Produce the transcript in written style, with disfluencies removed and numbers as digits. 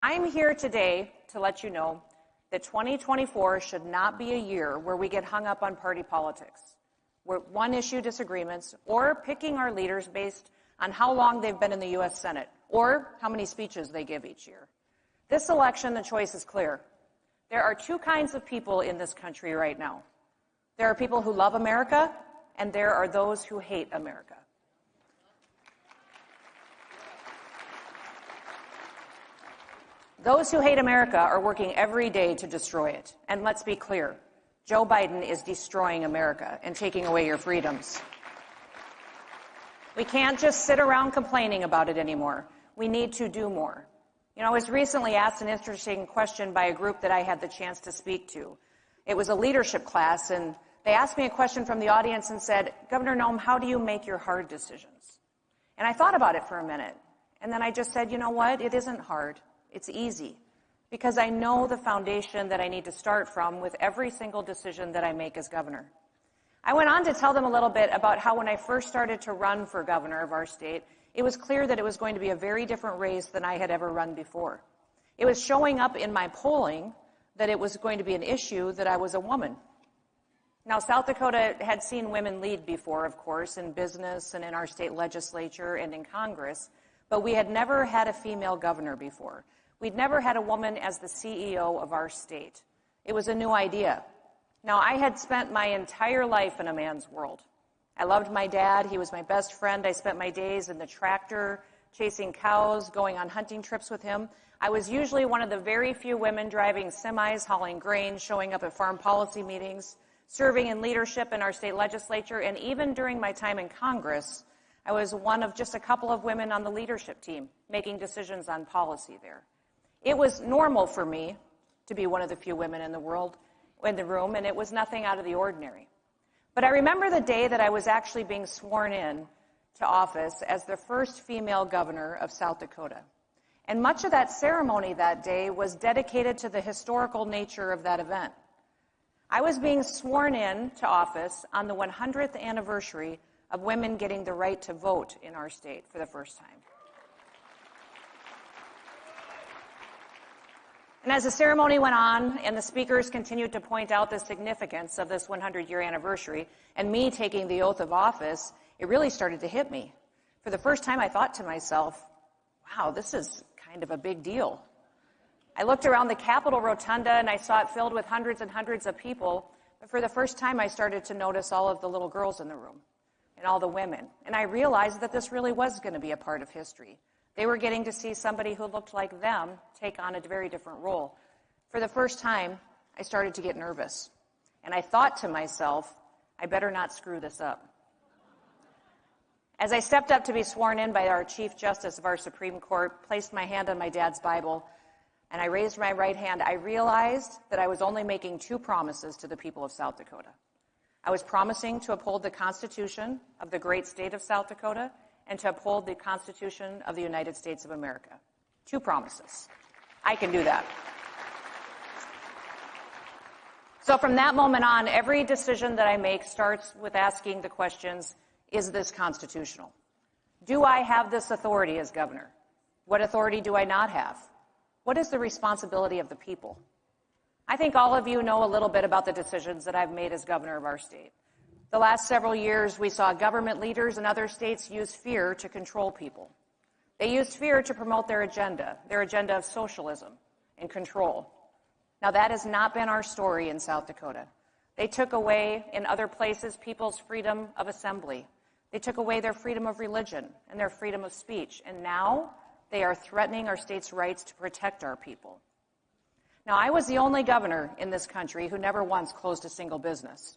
I'm here today to let you know that 2024 should not be a year where we get hung up on party politics, where one-issue disagreements, or picking our leaders based on how long they've been in the U.S. Senate, or how many speeches they give each year. This election, the choice is clear. There are two kinds of people in this country right now. There are people who love America, and there are those who hate America. Those who hate America are working every day to destroy it. And let's be clear, Joe Biden is destroying America and taking away your freedoms. We can't just sit around complaining about it anymore. We need to do more. You know, I was recently asked an interesting question by a group that I had the chance to speak to. It was a leadership class, and they asked me a question from the audience and said, Governor Noem, how do you make your hard decisions? And I thought about it for a minute, and then I just said, you know what? It isn't hard. It's easy, because I know the foundation that I need to start from with every single decision that I make as governor. I went on to tell them a little bit about how when I first started to run for governor of our state, it was clear that it was going to be a very different race than I had ever run before. It was showing up in my polling that it was going to be an issue that I was a woman. Now, South Dakota had seen women lead before, of course, in business and in our state legislature and in Congress, but we had never had a female governor before. We'd never had a woman as the CEO of our state. It was a new idea. Now, I had spent my entire life in a man's world. I loved my dad. He was my best friend. I spent my days in the tractor, chasing cows, going on hunting trips with him. I was usually one of the very few women driving semis, hauling grain, showing up at farm policy meetings, serving in leadership in our state legislature, and even during my time in Congress, I was one of just a couple of women on the leadership team making decisions on policy there. It was normal for me to be one of the few women in the room, and it was nothing out of the ordinary. But I remember the day that I was actually being sworn in to office as the first female governor of South Dakota. And much of that ceremony that day was dedicated to the historical nature of that event. I was being sworn in to office on the 100th anniversary of women getting the right to vote in our state for the first time. And as the ceremony went on and the speakers continued to point out the significance of this 100-year anniversary and me taking the oath of office, it really started to hit me. For the first time, I thought to myself, wow, this is kind of a big deal. I looked around the Capitol Rotunda and I saw it filled with hundreds and hundreds of people. But for the first time, I started to notice all of the little girls in the room and all the women. And I realized that this really was going to be a part of history. They were getting to see somebody who looked like them take on a very different role. For the first time, I started to get nervous. And I thought to myself, I better not screw this up. As I stepped up to be sworn in by our Chief Justice of our Supreme Court, placed my hand on my dad's Bible, and I raised my right hand, I realized that I was only making two promises to the people of South Dakota. I was promising to uphold the Constitution of the great state of South Dakota and to uphold the Constitution of the United States of America. Two promises. I can do that. So from that moment on, every decision that I make starts with asking the questions, is this constitutional? Do I have this authority as governor? What authority do I not have? What is the responsibility of the people? I think all of you know a little bit about the decisions that I've made as governor of our state. The last several years, we saw government leaders in other states use fear to control people. They used fear to promote their agenda of socialism and control. Now, that has not been our story in South Dakota. They took away, in other places, people's freedom of assembly. They took away their freedom of religion and their freedom of speech. And now they are threatening our state's rights to protect our people. Now, I was the only governor in this country who never once closed a single business.